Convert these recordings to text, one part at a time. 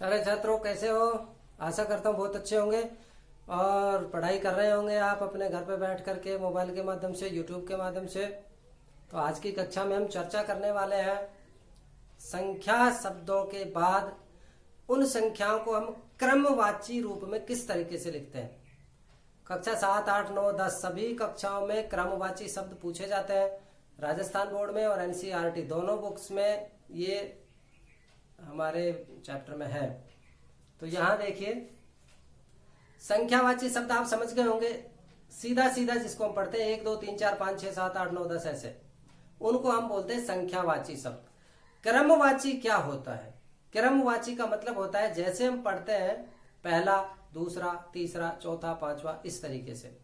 अरे छात्रों, कैसे हो? आशा करता हूँ बहुत अच्छे होंगे और पढ़ाई कर रहे होंगे आप अपने घर पे बैठ करके मोबाइल के माध्यम से, यूट्यूब के माध्यम से। तो आज की कक्षा में हम चर्चा करने वाले हैं संख्या शब्दों के बाद उन संख्याओं को हम क्रमवाची रूप में किस तरीके से लिखते हैं। कक्षा 7, 8, 9, 10 सभी कक्षाओं में क्रमवाची शब्द पूछे जाते हैं। राजस्थान बोर्ड में और एनसीईआरटी दोनों बुक्स में ये हमारे चैप्टर में है। तो यहां देखिए, संख्यावाची शब्द आप समझ गए होंगे। सीधा सीधा जिसको हम पढ़ते हैं 1, 2, 3, 4, 5, 6, 7, 8, 9, 10 ऐसे, उनको हम बोलते हैं संख्यावाची शब्द। क्रमवाची क्या होता है? क्रमवाची का मतलब होता है जैसे हम पढ़ते हैं पहला, दूसरा, तीसरा, चौथा, पांचवा, इस तरीके से,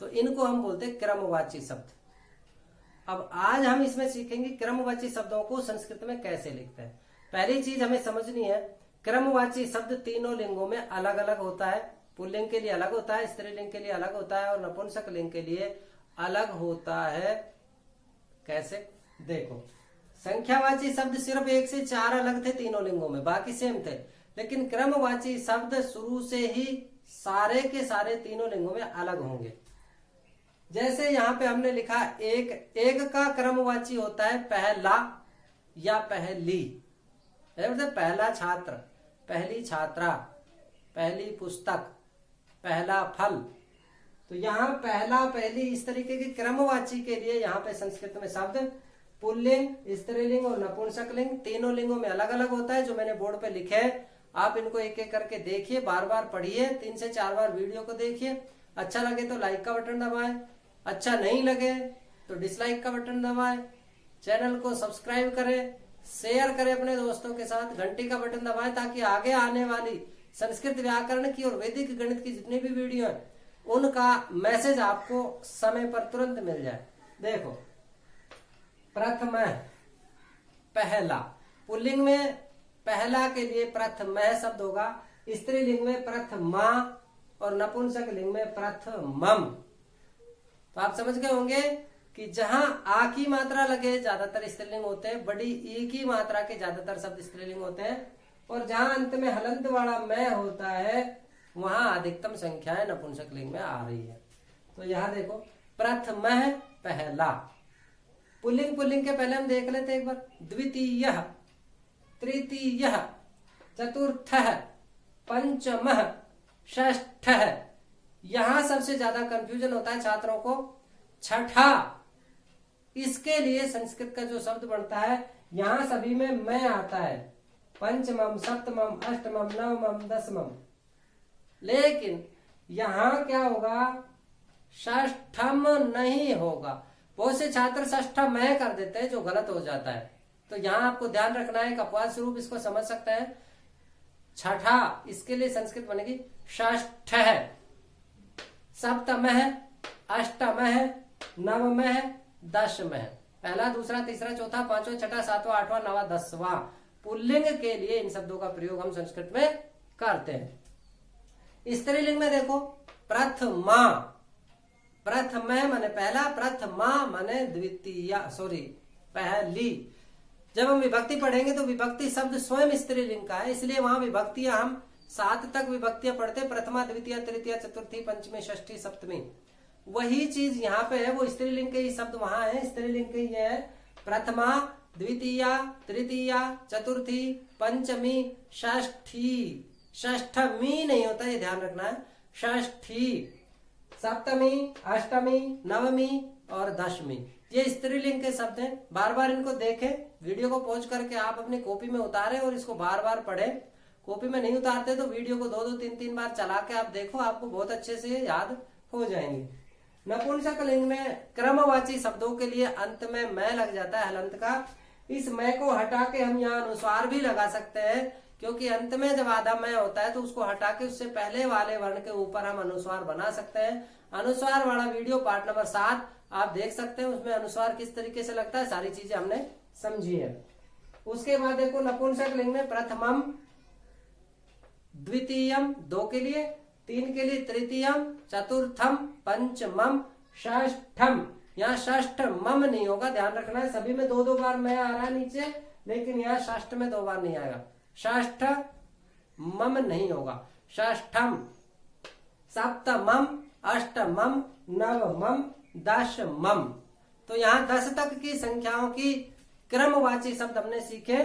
तो इनको हम बोलते हैं क्रमवाची शब्द। अब आज हम इसमें सीखेंगे क्रमवाची शब्दों को संस्कृत में कैसे लिखते हैं। पहली चीज हमें समझनी है, क्रमवाची शब्द तीनों लिंगों में अलग अलग होता है। पुल्लिंग के लिए अलग होता है, स्त्रीलिंग के लिए अलग होता है और नपुंसक लिंग के लिए अलग होता है। कैसे? देखो, संख्यावाची शब्द सिर्फ 1 से 4 अलग थे तीनों लिंगों में, बाकी सेम थे। लेकिन क्रमवाची शब्द शुरू से ही सारे के सारे तीनों लिंगों में अलग होंगे। जैसे यहाँ पे हमने लिखा एक का क्रमवाची होता है पहला या पहली। पहला छात्र, पहली छात्रा, पहली पुस्तक, पहला फल। तो यहाँ पहला, पहली, इस तरीके के क्रमवाची के लिए यहाँ पे संस्कृत में शब्द पुल्लिंग, स्त्रीलिंग और नपुंसक लिंग तीनों लिंगों में अलग अलग होता है। जो मैंने बोर्ड पे लिखे है, आप इनको एक एक करके देखिए, बार बार पढ़िए, 3 से 4 बार वीडियो को देखिए। अच्छा लगे तो लाइक का बटन दबाएं, अच्छा नहीं लगे तो डिसलाइक का बटन दबाएं। चैनल को सब्सक्राइब करें, शेयर करें अपने दोस्तों के साथ, घंटी का बटन दबाएं ताकि आगे आने वाली संस्कृत व्याकरण की और वैदिक गणित की जितनी भी वीडियो है उनका मैसेज आपको समय पर तुरंत मिल जाए। देखो, प्रथम, पहला, पुल्लिंग में पहला के लिए प्रथम शब्द होगा, स्त्रीलिंग में प्रथमा और नपुंसक लिंग में प्रथमम। तो आप समझ गए होंगे कि जहां आ की मात्रा लगे ज्यादातर स्त्रीलिंग होते हैं, बड़ी ई की मात्रा के ज्यादातर शब्द स्त्रीलिंग होते हैं, और जहां अंत में हलंत वाला मैं होता है वहां अधिकतम संख्याएं नपुंसक लिंग में आ रही है। तो यहां देखो, प्रथम, पहला। पुल्लिंग के पहले हम देख लेते एक बार। द्वितीय, तृतीय, चतुर्थ, पंचम, षष्ठ। यहां सबसे ज्यादा कंफ्यूजन होता है छात्रों को। छठा, इसके लिए संस्कृत का जो शब्द बनता है यहां सभी में मैं आता है। पंचमम, सप्तमम, अष्टमम, नवमम, दसमम। लेकिन यहां क्या होगा? षष्ठम नहीं होगा। बहुत से छात्र षष्ठम मैं कर देते हैं, जो गलत हो जाता है। तो यहां आपको ध्यान रखना है, एक अपवाद स्वरूप इसको समझ सकते हैं। छठा, इसके लिए संस्कृत बनेगी षष्ठ है, सप्तम है, अष्टम है, नवम है, दशम है। पहला, दूसरा, तीसरा, चौथा, पांचवा, छठा, सातवां, आठवां, नवा, 10वां। पुल्लिंग के लिए इन शब्दों का प्रयोग हम संस्कृत में करते हैं। स्त्रीलिंग में देखो, प्रथमा, प्रथम माने पहला, प्रथमा माने द्वितीय, पहली। जब हम विभक्ति पढ़ेंगे तो विभक्ति शब्द स्वयं स्त्रीलिंग का है, इसलिए वहां विभक्तियां हम 7 तक विभक्तियां पढ़ते, प्रथमा, द्वितीय, तृतीय, चतुर्थी, पंचमी, षष्ठी, सप्तमी। वही चीज यहाँ पे है, वो स्त्रीलिंग के ही शब्द वहां है, स्त्रीलिंग के ही है। प्रथमा, द्वितीय, तृतीय, चतुर्थी, पंचमी, षष्ठी। षष्ठमी नहीं होता, ये ध्यान रखना है। षष्ठी, सप्तमी, अष्टमी, नवमी और दशमी, ये स्त्रीलिंग के शब्द हैं। बार बार इनको देखें, वीडियो को पॉज करके आप अपनी कॉपी में उतारें और इसको बार बार पढ़ें। कॉपी में नहीं उतारते तो वीडियो को 2-2, 3-3 बार चला के आप देखो, आपको बहुत अच्छे से याद हो जाएंगे। नपुंसक लिंग में क्रमवाची शब्दों के लिए अंत में मैं लग जाता है हलंत का। इस मैं को हटा के हम यहाँ अनुस्वार भी लगा सकते हैं, क्योंकि अंत में जब आधा मैं होता है तो उसको हटा के उससे पहले वाले वर्ण के ऊपर हम अनुस्वार बना सकते हैं। अनुस्वार वाला वीडियो पार्ट नंबर 7 आप देख सकते हैं, उसमें अनुस्वार किस तरीके से लगता है सारी चीजें हमने समझी है। उसके बाद देखो, नपुंसक लिंग में प्रथमम, द्वितीयम 2 के लिए, 3 के लिए तृतीयम, चतुर्थम, पंचमम, षष्ठम। यहाँ षष्ठ मम नहीं होगा, ध्यान रखना है। सभी में 2-2 बार मैं आ रहा है नीचे, लेकिन यहाँ षष्ठ में 2 बार नहीं आएगा। षष्ठ मम नहीं होगा। षष्ठम, सप्तमम, अष्टमम, नवमम, दशमम। तो यहाँ 10 तक की संख्याओं की क्रमवाची शब्द हमने सीखे।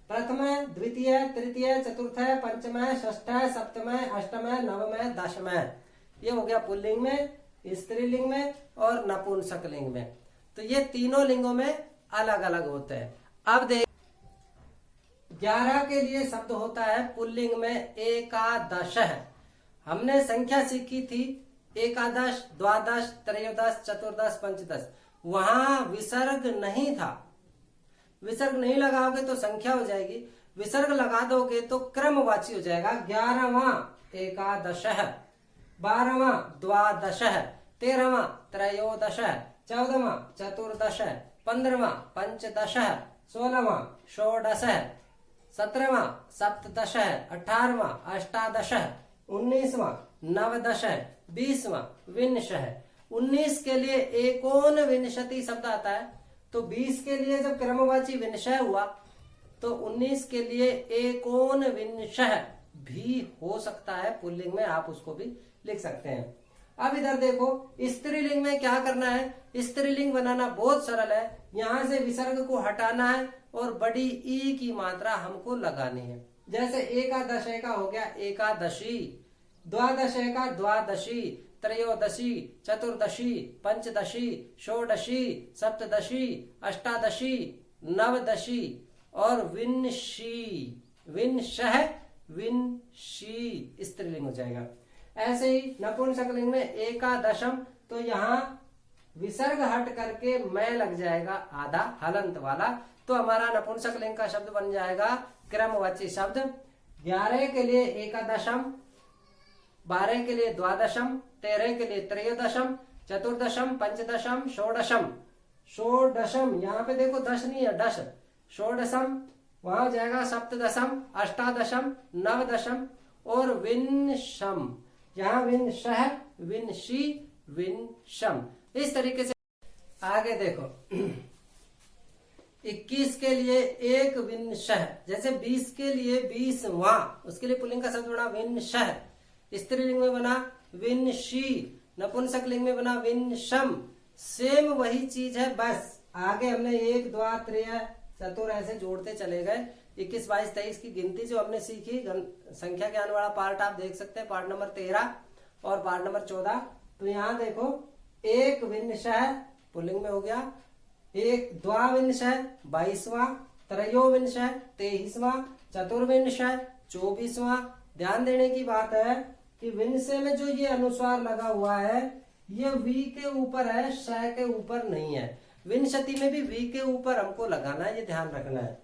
प्रथम, द्वितीय, तृतीय, चतुर्थ, पंचम, षष्ठ, सप्तम, अष्टम, नवम, दशम। ये हो गया पुल्लिंग में, स्त्रीलिंग में और नपुंसक लिंग में। तो ये तीनों लिंगों में अलग अलग होते हैं। अब देख 11 के लिए शब्द होता है पुल्लिंग में एकादश। हमने संख्या सीखी थी एकादश, द्वादश, त्रयोदश, चतुर्दश, पंचदश। वहां विसर्ग नहीं था। विसर्ग नहीं लगाओगे तो संख्या हो जाएगी, विसर्ग लगा दोगे तो क्रमवाची हो जाएगा। 11वां एकादश, 12वां द्वादश, 13वां त्रयोदश, 14वां चतुर्दश, 15वां पंचदश, 16वां षोडश, 17वां सप्तदश, 18वां अष्टादश, 19वां नवदश, 20वां विंश। 19 के लिए एकोन विंशति शब्द आता है। तो 20 के लिए जब क्रमवाची विंशय हुआ तो 19 के लिए एकोन विंशः भी हो सकता है पुल्लिंग में, आप उसको भी लिख सकते हैं। अब इधर देखो स्त्रीलिंग में क्या करना है। स्त्रीलिंग बनाना बहुत सरल है। यहां से विसर्ग को हटाना है और बड़ी ई की मात्रा हमको लगानी है। जैसे एकादश का हो गया एकादशी, द्वादश का द्वादशी, त्रयोदशी, चतुर्दशी, पंचदशी, षोडशी, सप्तदशी, अष्टादशी, नवदशी और विंशी, विंशः, विंशी स्त्रीलिंग हो जाएगा। ऐसे ही नपुंसक लिंग में एकादशम, तो यहाँ विसर्ग हट करके मैं लग जाएगा आधा हलंत वाला, तो हमारा नपुंसक लिंग का शब्द बन जाएगा क्रमवाची शब्द। 11 के लिए एकादशम, 12 के लिए द्वादशम, 13 के लिए त्रयोदशम, चतुर्दशम, पंचदशम, षोडशम। षोडशम यहाँ पे देखो दश नहीं है, दश। षोडशम वहां हो जाएगा सप्तदशम, अष्टादशम, नवदशम और विंशम। यहाँ विंशः, विंशी, विंशम। इस तरीके से आगे देखो 21 के लिए एक विंशः, जैसे 20 के लिए 20वां, उसके लिए पुल्लिंग का शब्द बना विंशः, स्त्रीलिंग में बना विंशी, नपुंसक लिंग में बना विंशम। सेम वही चीज है, बस आगे हमने 1, 2, 3, चतुर ऐसे जोड़ते चले गए। 21, 22, 23 की गिनती जो हमने सीखी, संख्या ज्ञान वाला पार्ट आप देख सकते हैं, पार्ट नंबर 13 और पार्ट नंबर 14। तो यहाँ देखो एक विंशः पुल्लिंग में हो गया, एक द्वाविंशः 22वां, त्रयोविंशः 23वां, चतुर्विंशः 24वां। ध्यान देने की बात है कि विंशे में जो ये अनुस्वार लगा हुआ है ये वी के ऊपर है, श के ऊपर नहीं है। विंशति में भी वी के ऊपर हमको लगाना है, ये ध्यान रखना है।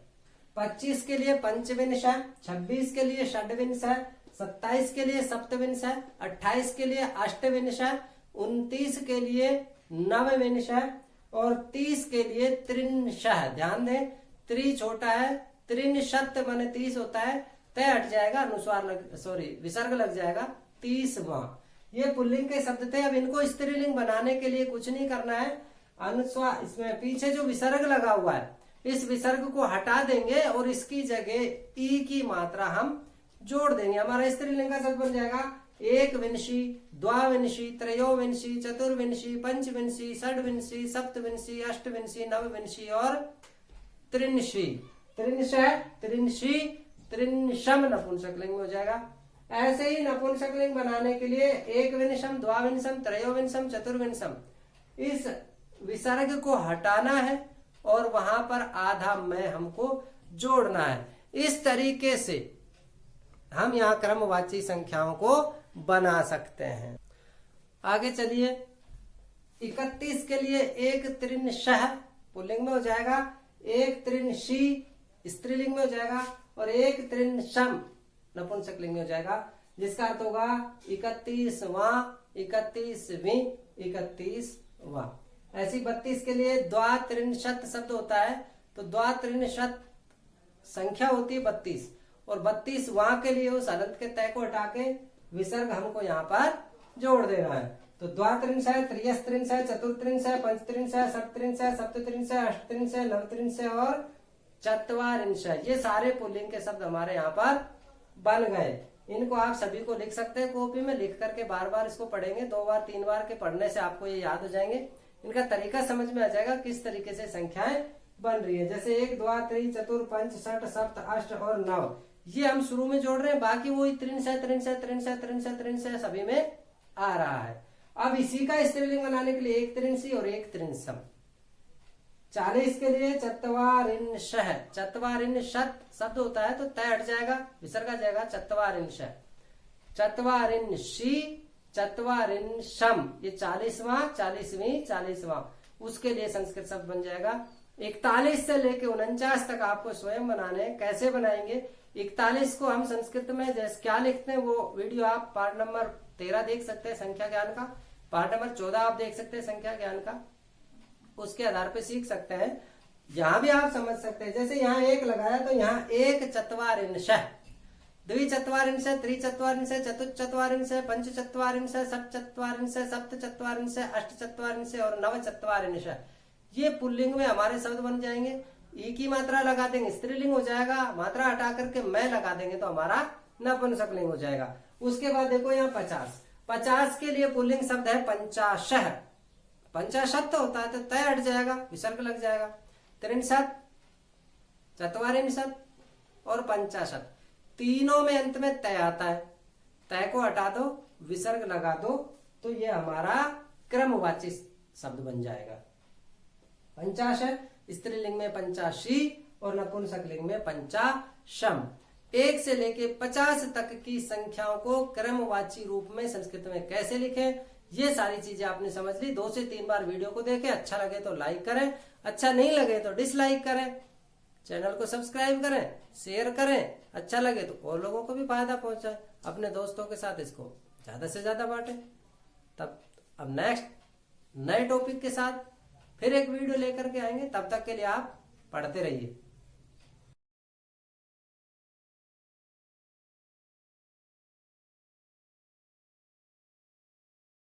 25 के लिए पंचविंशः, 26 के लिए षड्विंशः, 27 के लिए सप्तविंशः, 28 के लिए अष्टविंशः, 29 के लिए नवविंशः और 30 के लिए त्रिंशः। ध्यान दें त्रि छोटा है, त्रिंशत माने 30 होता है, तय हट जाएगा, अनुस्वार विसर्ग लग जाएगा 30वां। ये पुल्लिंग के शब्द थे। अब इनको स्त्रीलिंग बनाने के लिए कुछ नहीं करना है, अनुस्वार इसमें पीछे जो विसर्ग लगा हुआ है इस विसर्ग को हटा देंगे और इसकी जगह ई की मात्रा हम जोड़ देंगे। हमारा स्त्रीलिंग का शब्द बन जाएगा एक विंशी, द्वाविंशी, त्रयोविंशी, चतुर्विंशी, पंचविंशी, षड्विंशी, सप्तविंशी, अष्टविंशी, नवविंशी और त्रिंशी। त्रिंशः, त्रिंशी, त्रिंशम नपुंसक लिंग में हो जाएगा। ऐसे ही नपुंसक लिंग बनाने के लिए एक विंशम, द्वाविंशम, त्रयोविंशम, चतुर्विंशम, इस विसर्ग को हटाना है और वहां पर आधा मैं हमको जोड़ना है। इस तरीके से हम यहाँ क्रमवाची संख्याओं को बना सकते हैं। आगे चलिए 31 के लिए एक त्रिंशः पुल्लिंग में हो जाएगा, एक त्रिंशी स्त्रीलिंग में हो जाएगा और एक त्रिंशम नपुंसक लिंग में हो जाएगा, जिसका अर्थ होगा 31वां, 31वीं, 31वां। ऐसी 32 के लिए द्वात्रिंशत शब्द होता है, तो द्वात्रिंशत संख्या होती है 32 और 32वां के लिए उस हलंत के तय को हटा के विसर्ग हमको यहाँ पर जोड़ देना है। तो द्वात्रिंशः, त्रयस्त्रिंशः, चतुर्त्रिंशः, पंचत्रिंशः, षट्त्रिंशः, सप्तत्रिंशः, अष्टत्रिंशः, नवत्रिंशः और चत्वारिंशः, ये सारे पुल्लिंग के शब्द हमारे यहाँ पर बन गए। इनको आप सभी को लिख सकते हैं कॉपी में, लिख करके बार बार इसको पढ़ेंगे, 2 बार 3 बार के पढ़ने से आपको ये याद हो जाएंगे। इनका तरीका समझ में आ जाएगा किस तरीके से संख्याएं बन रही है। जैसे 1 2 3 4 5 6 7 8 और 9, ये हम शुरू में जोड़ रहे हैं, बाकी वही त्रिंश सभी में आ रहा है। अब इसी का स्त्रीलिंग बनाने के लिए एक त्रिंशी और एक त्रिंशम। 40 के लिए चत्वारिंशः, चत्वारिंशत् शब्द होता है तो तय हट जाएगा, विसर्ग आ जाएगा, चत्वारिंशः, चत्वारिंशी, चत्वारिंशम, ये 40वां 40वीं 40वां, उसके लिए संस्कृत शब्द बन जाएगा। 41 से लेके 49 तक आपको स्वयं बनाने हैं। कैसे बनाएंगे? 41 को हम संस्कृत में जैसे क्या लिखते हैं वो वीडियो आप पार्ट नंबर 13 देख सकते हैं संख्या ज्ञान का, पार्ट नंबर 14 आप देख सकते हैं संख्या ज्ञान का, उसके आधार पे सीख सकते हैं। यहाँ भी आप समझ सकते हैं, जैसे यहाँ 1 लगाया तो यहाँ 1 चत्वारिंशः, द्विचत्वारिंशः, त्रिचत्वारिंशः, चतुश्चत्वारिंशः, पंचचत्वारिंशः, षट्चत्वारिंशः, सप्तचत्वारिंशः, अष्टचत्वारिंशः और नवचत्वारिंशः, ये पुल्लिंग में हमारे शब्द बन जाएंगे। ई की मात्रा लगा देंगे स्त्रीलिंग हो जाएगा, मात्रा हटा करके मैं लगा देंगे तो हमारा नपुंसकलिंग हो जाएगा। उसके बाद देखो यहाँ 50 के लिए पुल्लिंग शब्द है पंचाशः, पंचाशत होता है तो तय हट जाएगा, विसर्ग लग जाएगा। त्रिंशत्, चत्वारिंशत् और पंचाशत, तीनों में अंत में तय आता है, तय को हटा दो, विसर्ग लगा दो तो ये हमारा क्रमवाची शब्द बन जाएगा। 50 स्त्रीलिंग में पंचाशी और नपुंसकलिंग में पंचाशम। 1 से लेके 50 तक की संख्याओं को क्रमवाची रूप में संस्कृत में कैसे लिखें, ये सारी चीजें आपने समझ ली। 2 से 3 बार वीडियो को देखें, अच्छा लगे तो लाइक करें, अच्छा नहीं लगे तो डिसलाइक करें, चैनल को सब्सक्राइब करें, शेयर करें, अच्छा लगे तो और लोगों को भी फायदा पहुंचाए, अपने दोस्तों के साथ इसको ज्यादा से ज्यादा बांटें। तब अब नेक्स्ट नए टॉपिक के साथ फिर एक वीडियो लेकर के आएंगे, तब तक के लिए आप पढ़ते रहिए।